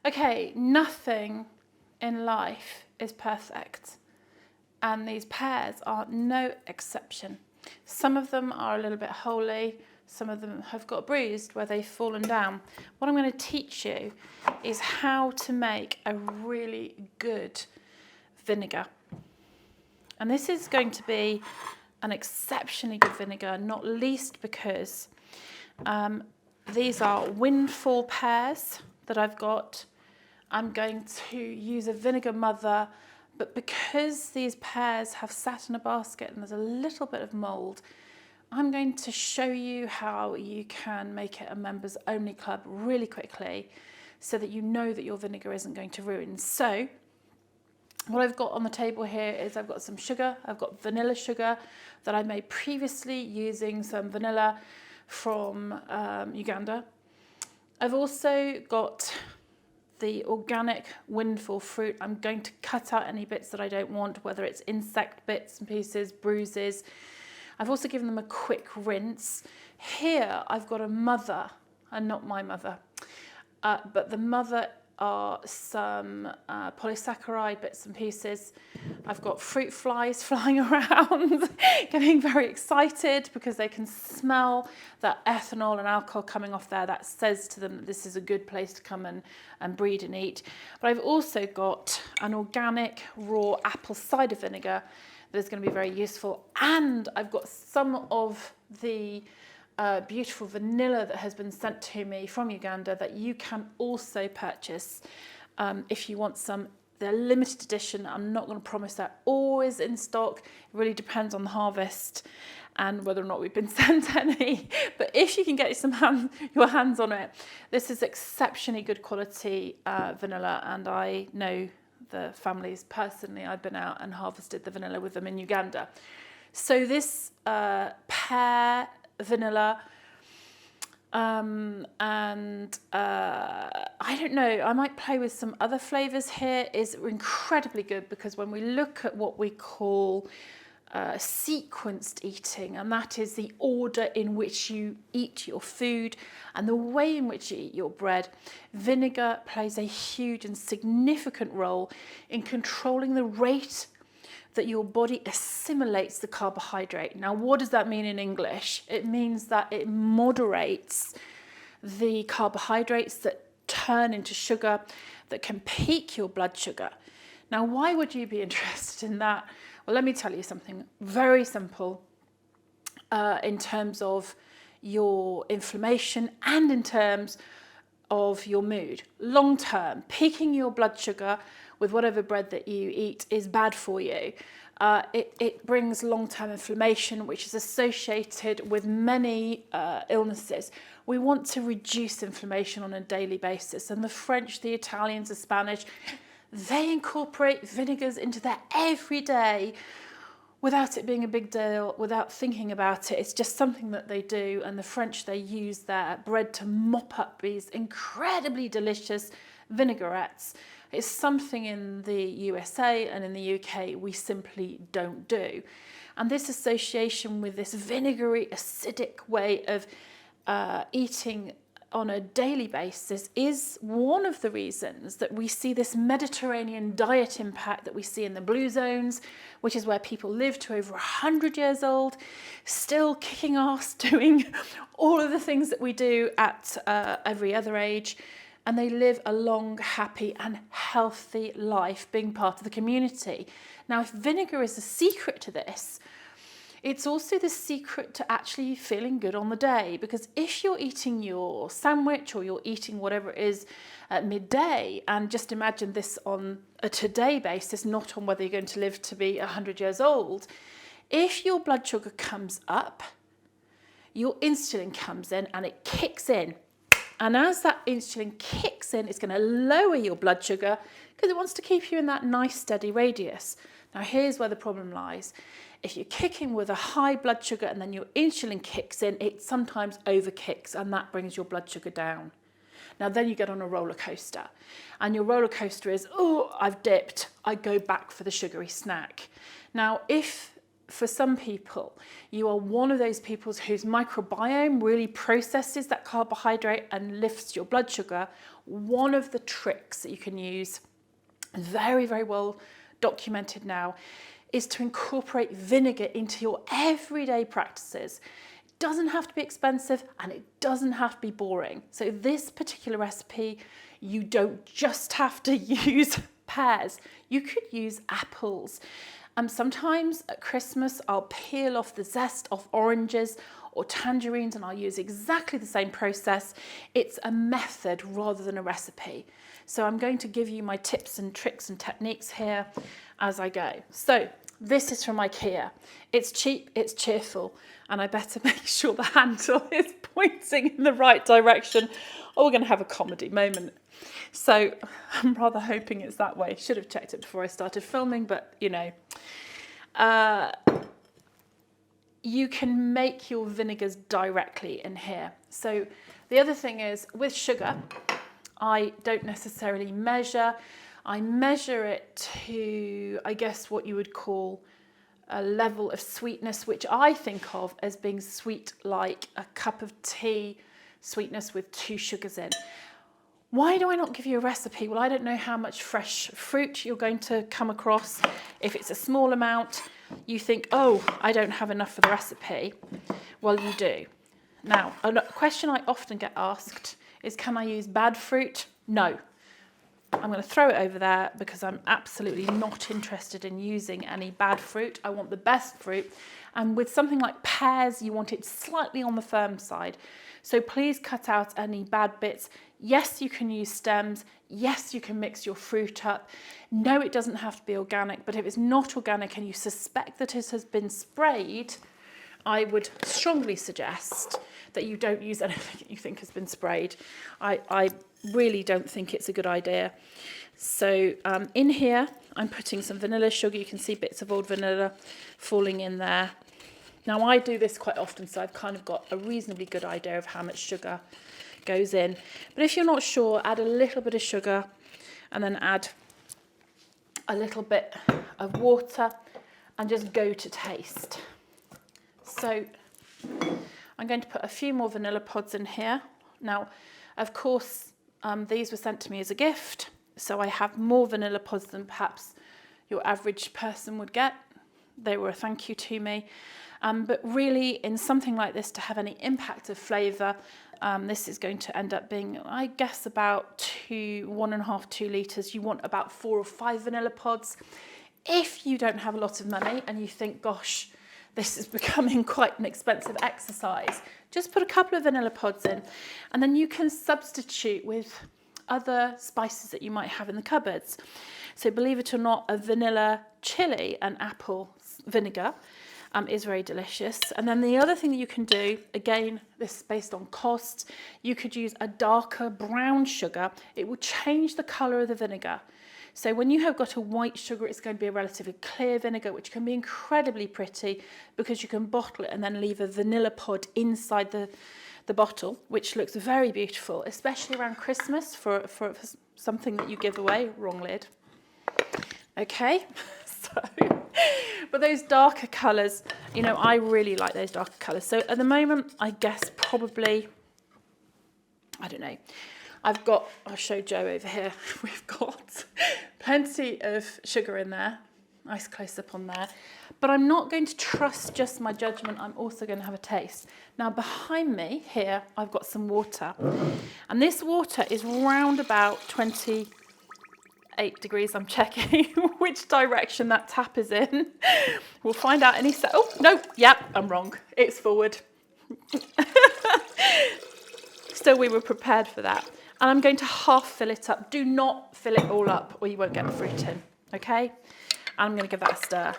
Okay, nothing in life is perfect, and these pears are no exception. Some of them are a little bit holy, some of them have got bruised where they've fallen down. What I'm going to teach you is how to make a really good vinegar. And this is going to be an exceptionally good vinegar, not least because these are windfall pears that I've got. I'm going to use a vinegar mother, but because these pears have sat in a basket and there's a little bit of mould, I'm going to show you how you can make it a members only club really quickly so that you know that your vinegar isn't going to ruin. So what I've got on the table here is I've got some sugar. I've got vanilla sugar that I made previously using some vanilla from Uganda. I've also got the organic windfall fruit. I'm going to cut out any bits that I don't want, whether it's insect bits and pieces, bruises. I've also given them a quick rinse. Here I've got a mother, and not my mother, but the mother are some polysaccharide bits and pieces. I've got fruit flies flying around, getting very excited because they can smell that ethanol and alcohol coming off there. That says to them that this is a good place to come and breed and eat. But I've also got an organic raw apple cider vinegar that is going to be very useful. And I've got some of the beautiful vanilla that has been sent to me from Uganda that you can also purchase if you want some. They're limited edition. I'm not going to promise they're always in stock. It really depends on the harvest and whether or not we've been sent any. But if you can get your hands on it, this is exceptionally good quality vanilla, and I know the families personally. I've been out and harvested the vanilla with them in Uganda. So this pear vanilla, and I don't know, I might play with some other flavours here, is incredibly good because when we look at what we call sequenced eating, and that is the order in which you eat your food and the way in which you eat your bread, vinegar plays a huge and significant role in controlling the rate that your body assimilates the carbohydrate. Now, what does that mean in English? It means that it moderates the carbohydrates that turn into sugar, that can peak your blood sugar. Now, why would you be interested in that? Well, let me tell you something very simple in terms of your inflammation and in terms of your mood. Long term, peaking your blood sugar with whatever bread that you eat is bad for you. It brings long-term inflammation, which is associated with many illnesses. We want to reduce inflammation on a daily basis. And the French, the Italians, the Spanish, they incorporate vinegars into their everyday without it being a big deal, without thinking about it. It's just something that they do. And the French, they use their bread to mop up these incredibly delicious vinaigrettes. It's something in the USA and in the UK we simply don't do. And this association with this vinegary, acidic way of eating on a daily basis is one of the reasons that we see this Mediterranean diet impact that we see in the blue zones, which is where people live to over 100 years old, still kicking ass, doing all of the things that we do at every other age. And they live a long, happy and healthy life being part of the community. Now, if vinegar is the secret to this, it's also the secret to actually feeling good on the day. Because if you're eating your sandwich or you're eating whatever it is at midday, and just imagine this on a today basis, not on whether you're going to live to be 100 years old, if your blood sugar comes up, your insulin comes in and it kicks in. And as that insulin kicks in, it's going to lower your blood sugar because it wants to keep you in that nice steady radius. Now, here's where the problem lies. If you're kicking with a high blood sugar and then your insulin kicks in, it sometimes overkicks and that brings your blood sugar down. Now, then you get on a roller coaster and your roller coaster is, oh, I've dipped. I go back for the sugary snack. Now, if for some people, you are one of those people whose microbiome really processes that carbohydrate and lifts your blood sugar, one of the tricks that you can use, very, very well documented now, is to incorporate vinegar into your everyday practices. It doesn't have to be expensive and it doesn't have to be boring. So this particular recipe, you don't just have to use pears. You could use apples. Sometimes at Christmas, I'll peel off the zest off oranges or tangerines and I'll use exactly the same process. It's a method rather than a recipe. So I'm going to give you my tips and tricks and techniques here as I go. So this is from IKEA. It's cheap, it's cheerful, and I better make sure the handle is pointing in the right direction or we're going to have a comedy moment. So I'm rather hoping it's that way. Should have checked it before I started filming, but you know. You can make your vinegars directly in here. So the other thing is with sugar, I don't necessarily measure. I measure it to, I guess, what you would call a level of sweetness, which I think of as being sweet like a cup of tea, sweetness with 2 sugars in. Why do I not give you a recipe? Well, I don't know how much fresh fruit you're going to come across. If it's a small amount, you think, oh, I don't have enough for the recipe. Well, you do. Now, a question I often get asked is, can I use bad fruit? No. I'm going to throw it over there because I'm absolutely not interested in using any bad fruit. I want the best fruit. And with something like pears, you want it slightly on the firm side. So please cut out any bad bits. Yes, you can use stems. Yes, you can mix your fruit up. No, it doesn't have to be organic, but if it's not organic and you suspect that it has been sprayed, I would strongly suggest that you don't use anything that you think has been sprayed. I really don't think it's a good idea. So in here, I'm putting some vanilla sugar. You can see bits of old vanilla falling in there. Now I do this quite often, so I've kind of got a reasonably good idea of how much sugar goes in. But if you're not sure, add a little bit of sugar and then add a little bit of water and just go to taste. So I'm going to put a few more vanilla pods in here. Now, of course, these were sent to me as a gift, so I have more vanilla pods than perhaps your average person would get. They were a thank you to me. But really, in something like this, to have any impact of flavour, this is going to end up being, I guess, about 1.5 to 2 litres. You want about 4 or 5 vanilla pods. If you don't have a lot of money and you think, gosh, this is becoming quite an expensive exercise, just put a couple of vanilla pods in, and then you can substitute with other spices that you might have in the cupboards. So believe it or not, a vanilla chili and apple vinegar is very delicious. And then the other thing that you can do, again, this is based on cost, you could use a darker brown sugar. It will change the colour of the vinegar. So when you have got a white sugar, it's going to be a relatively clear vinegar, which can be incredibly pretty because you can bottle it and then leave a vanilla pod inside the bottle, which looks very beautiful, especially around Christmas for something that you give away. Wrong lid. Okay, so, but those darker colours, you know, I really like those darker colours. So at the moment, I guess probably, I don't know, I'll show Joe over here, we've got plenty of sugar in there, nice close up on there, but I'm not going to trust just my judgment, I'm also going to have a taste. Now behind me here, I've got some water, and this water is round about 28 degrees. I'm checking which direction that tap is in. We'll find out any oh, no, yep, I'm wrong, it's forward. Still, we were prepared for that. And I'm going to half fill it up. Do not fill it all up or you won't get the fruit in, okay? And I'm going to give that a stir.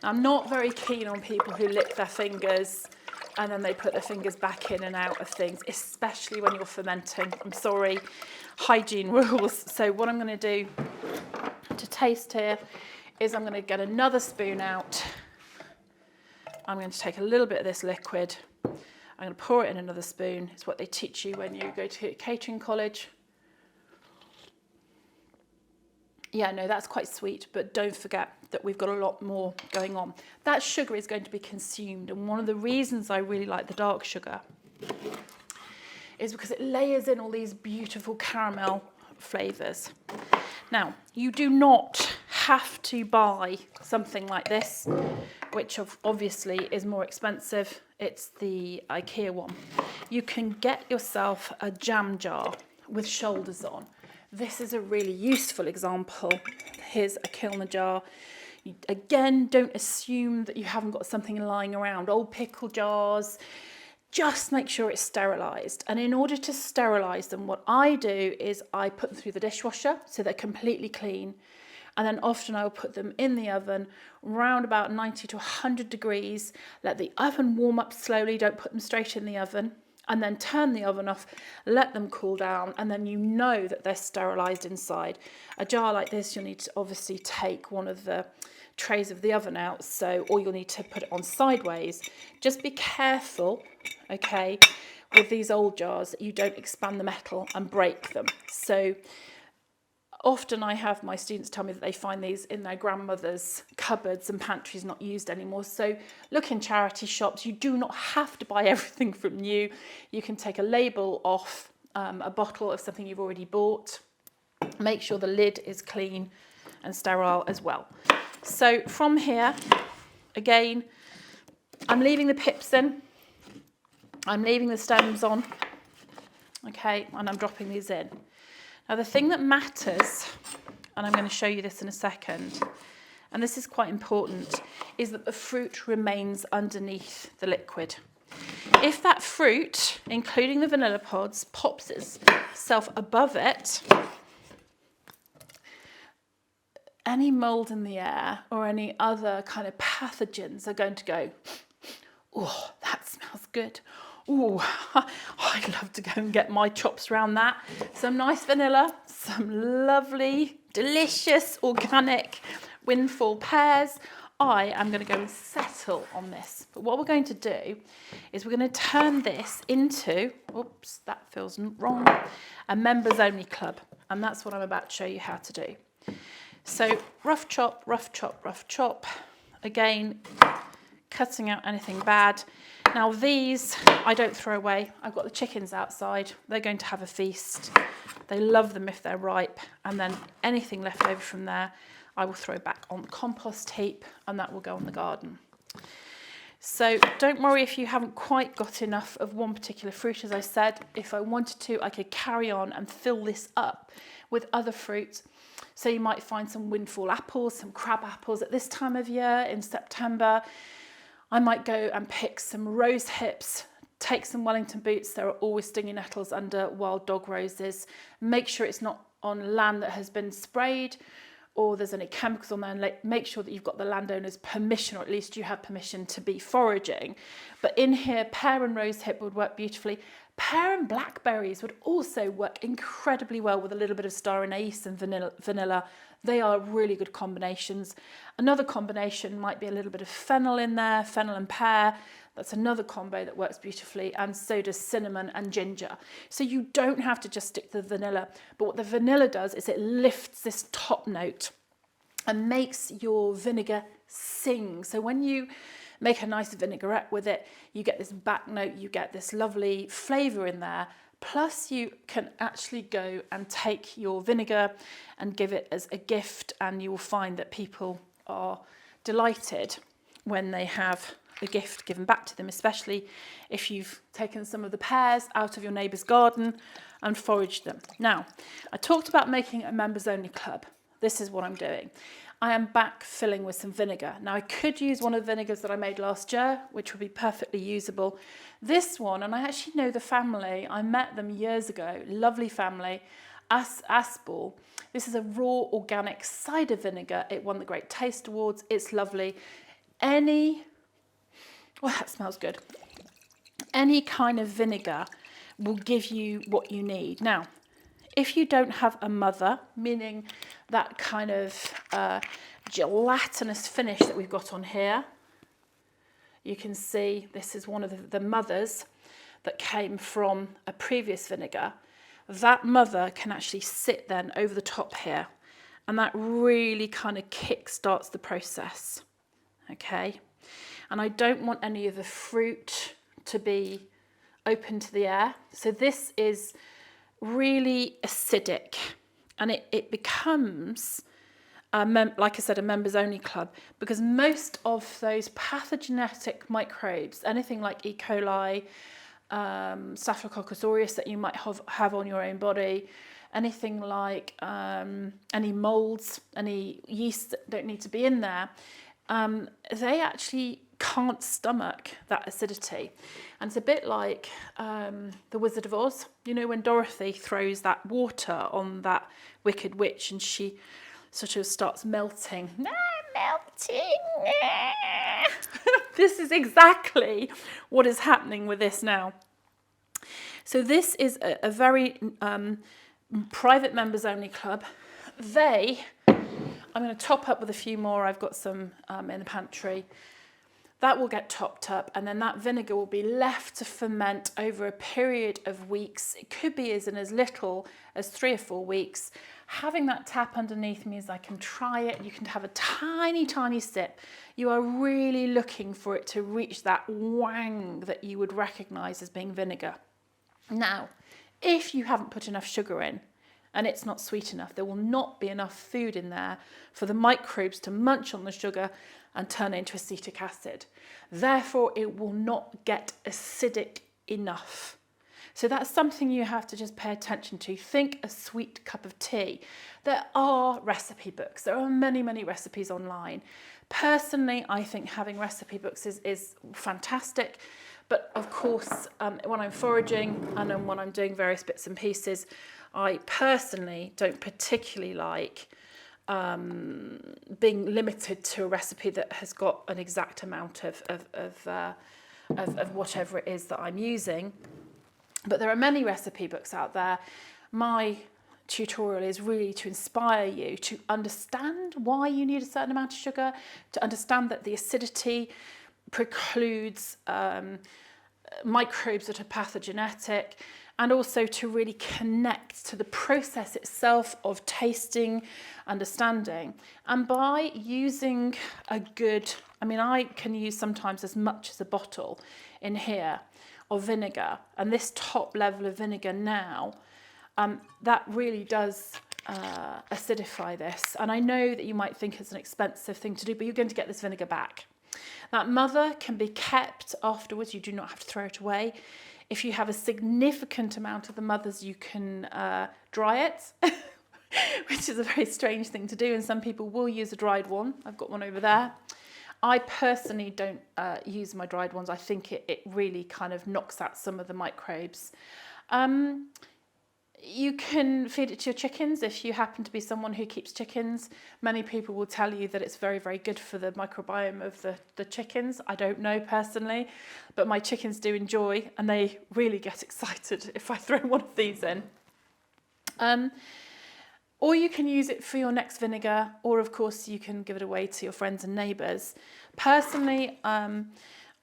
Now, I'm not very keen on people who lick their fingers and then they put their fingers back in and out of things, especially when you're fermenting. I'm sorry, hygiene rules. So what I'm going to do to taste here is I'm going to get another spoon out. I'm going to take a little bit of this liquid. I'm going to pour it in another spoon. It's what they teach you when you go to catering college. Yeah, no, that's quite sweet, but don't forget that we've got a lot more going on. That sugar is going to be consumed, and one of the reasons I really like the dark sugar is because it layers in all these beautiful caramel flavours. Now, you do not have to buy something like this, which obviously is more expensive. It's the IKEA one. You can get yourself a jam jar with shoulders on. This is a really useful example. Here's a Kilner jar. Again, don't assume that you haven't got something lying around. Old pickle jars. Just make sure it's sterilised. And in order to sterilise them, what I do is I put them through the dishwasher so they're completely clean. And then often I'll put them in the oven around about 90 to 100 degrees. Let the oven warm up slowly. Don't put them straight in the oven. And then turn the oven off, let them cool down, and then you know that they're sterilised inside. A jar like this, you'll need to obviously take one of the trays of the oven out, or you'll need to put it on sideways. Just be careful, okay, with these old jars that you don't expand the metal and break them. So often I have my students tell me that they find these in their grandmother's cupboards and pantries not used anymore. So look in charity shops. You do not have to buy everything from new. You can take a label off a bottle of something you've already bought. Make sure the lid is clean and sterile as well. So from here, again, I'm leaving the pips in. I'm leaving the stems on. Okay, and I'm dropping these in. Now the thing that matters, and I'm going to show you this in a second, and this is quite important, is that the fruit remains underneath the liquid. If that fruit, including the vanilla pods, pops itself above it, any mould in the air or any other kind of pathogens are going to go, oh, that smells good. Oh, I'd love to go and get my chops around that. Some nice vanilla, some lovely, delicious, organic windfall pears. I am going to go and settle on this. But what we're going to do is we're going to turn this into, oops, that feels wrong, a members only club. And that's what I'm about to show you how to do. So rough chop, rough chop, rough chop. Again, cutting out anything bad. Now these I don't throw away. I've got the chickens outside. They're going to have a feast. They love them if they're ripe. And then anything left over from there, I will throw back on the compost heap, and that will go on the garden. So don't worry if you haven't quite got enough of one particular fruit. As I said, if I wanted to, I could carry on and fill this up with other fruits. So you might find some windfall apples, some crab apples at this time of year in September. I might go and pick some rose hips, take some Wellington boots. There are always stinging nettles under wild dog roses. Make sure it's not on land that has been sprayed or there's any chemicals on there, and make sure that you've got the landowner's permission, or at least you have permission to be foraging. But in here, pear and rose hip would work beautifully. Pear and blackberries would also work incredibly well with a little bit of star anise and vanilla. They are really good combinations. Another combination might be a little bit of fennel in there, fennel and pear. That's another combo that works beautifully, and so does cinnamon and ginger. So you don't have to just stick to the vanilla, but what the vanilla does is it lifts this top note and makes your vinegar sing. So when you make a nice vinaigrette with it, you get this back note, you get this lovely flavour in there. Plus you can actually go and take your vinegar and give it as a gift, and you will find that people are delighted when they have a gift given back to them, especially if you've taken some of the pears out of your neighbour's garden and foraged them. Now, I talked about making a members only club. This is what I'm doing. I am back filling with some vinegar. Now I could use one of the vinegars that I made last year, which would be perfectly usable. This one, and I actually know the family, I met them years ago, lovely family, Aspel. This is a raw organic cider vinegar. It won the Great Taste Awards. It's lovely. Oh, that smells good. Any kind of vinegar will give you what you need. Now, if you don't have a mother, meaning that kind of gelatinous finish that we've got on here, you can see this is one of the mothers that came from a previous vinegar. That mother can actually sit then over the top here And that really kind of kick-starts the process, okay? And I don't want any of the fruit to be open to the air. So this is really acidic, and it becomes, like I said, a members only club, because most of those pathogenic microbes, anything like E. coli, Staphylococcus aureus that you might have on your own body, anything like any molds, any yeast that don't need to be in there, they actually can't stomach that acidity. And it's a bit like the Wizard of Oz, you know, when Dorothy throws that water on that wicked witch and she sort of starts melting. Melting. This is exactly what is happening with this now. So this is a very private members only club. I'm going to top up with a few more. I've got some in the pantry. That will get topped up, and then that vinegar will be left to ferment over a period of weeks. It could be as little as 3 or 4 weeks. Having that tap underneath means I can try it. You can have a tiny, tiny sip. You are really looking for it to reach that wang that you would recognise as being vinegar. Now, if you haven't put enough sugar in, and it's not sweet enough, there will not be enough food in there for the microbes to munch on the sugar and turn it into acetic acid. Therefore, it will not get acidic enough. So that's something you have to just pay attention to. Think a sweet cup of tea. There are recipe books. There are many, many recipes online. Personally, I think having recipe books is fantastic. But of course, when I'm foraging and then when I'm doing various bits and pieces, I personally don't particularly like being limited to a recipe that has got an exact amount of whatever it is that I'm using. But there are many recipe books out there. My tutorial is really to inspire you to understand why you need a certain amount of sugar, to understand that the acidity precludes microbes that are pathogenic, and also to really connect to the process itself of tasting, understanding. And by using a good, I can use sometimes as much as a bottle in here of vinegar, and this top level of vinegar now, that really does acidify this. And I know that you might think it's an expensive thing to do, but you're going to get this vinegar back. That mother can be kept afterwards. You do not have to throw it away. If you have a significant amount of the mothers, you can dry it, which is a very strange thing to do. And some people will use a dried one. I've got one over there. I personally don't use my dried ones. I think it really kind of knocks out some of the microbes. You can feed it to your chickens if you happen to be someone who keeps chickens. Many people will tell you that it's very, very good for the microbiome of the chickens. I don't know personally, but my chickens do enjoy, and they really get excited if I throw one of these in. Or you can use it for your next vinegar, or of course you can give it away to your friends and neighbours. Personally,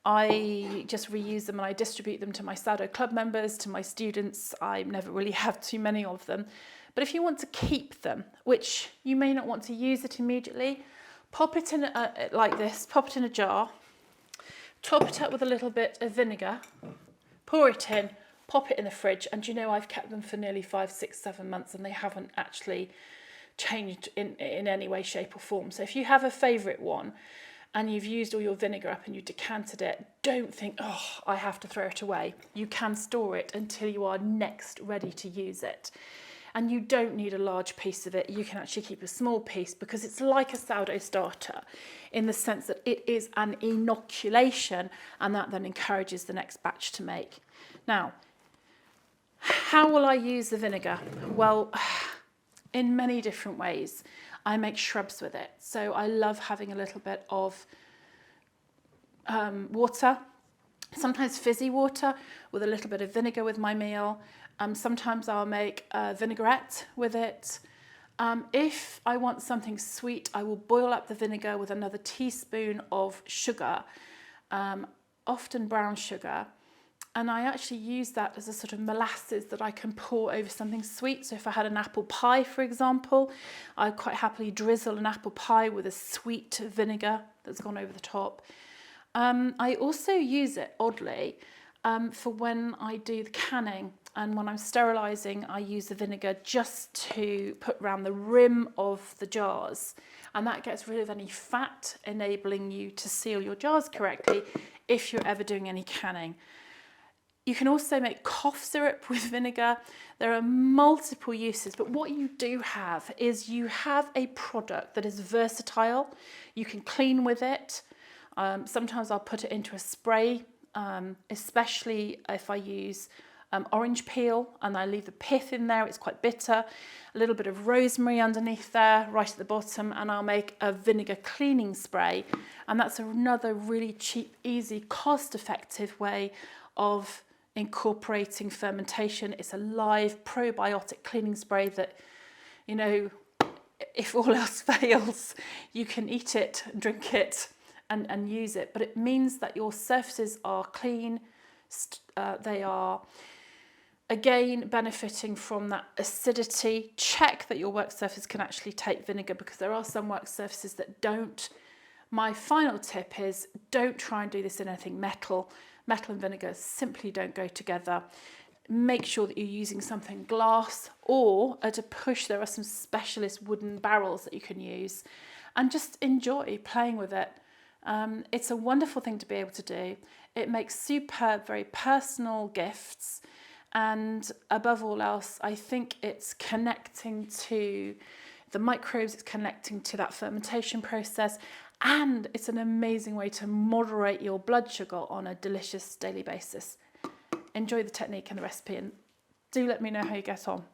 I just reuse them and I distribute them to my Sourdough Club members, to my students. I never really have too many of them. But if you want to keep them, which you may not want to use it immediately, pop it in like this, pop it in a jar, top it up with a little bit of vinegar, pour it in, pop it in the fridge, and I've kept them for nearly 5, 6, 7 months and they haven't actually changed in any way, shape or form. So if you have a favourite one, and you've used all your vinegar up and you decanted it, don't think, oh, I have to throw it away. You can store it until you are next ready to use it. And you don't need a large piece of it. You can actually keep a small piece because it's like a sourdough starter in the sense that it is an inoculation, and that then encourages the next batch to make. Now, how will I use the vinegar? Well, in many different ways. I make shrubs with it. So I love having a little bit of water, sometimes fizzy water with a little bit of vinegar with my meal. Sometimes I'll make a vinaigrette with it. If I want something sweet, I will boil up the vinegar with another teaspoon of sugar, often brown sugar, And I actually use that as a sort of molasses that I can pour over something sweet. So if I had an apple pie, for example, I'd quite happily drizzle an apple pie with a sweet vinegar that's gone over the top. I also use it, oddly, for when I do the canning, and when I'm sterilising, I use the vinegar just to put around the rim of the jars, and that gets rid of any fat, enabling you to seal your jars correctly if you're ever doing any canning. You can also make cough syrup with vinegar. There are multiple uses, but what you do have is you have a product that is versatile. You can clean with it. Sometimes I'll put it into a spray, especially if I use orange peel and I leave the pith in there. It's quite bitter. A little bit of rosemary underneath there, right at the bottom, and I'll make a vinegar cleaning spray. And that's another really cheap, easy, cost-effective way of incorporating fermentation. It's a live probiotic cleaning spray that, you know, if all else fails, you can eat it, drink it, and use it. But it means that your surfaces are clean. They are, again, benefiting from that acidity. Check that your work surface can actually take vinegar, because there are some work surfaces that don't. My final tip is, don't try and do this in anything metal. Metal and vinegar simply don't go together. Make sure that you're using something glass, or at a push there are some specialist wooden barrels that you can use, and just enjoy playing with it. It's a wonderful thing to be able to do. It makes superb, very personal gifts, and above all else, I think it's connecting to the microbes, it's connecting to that fermentation process, and it's an amazing way to moderate your blood sugar on a delicious daily basis. Enjoy the technique and the recipe, and do let me know how you get on.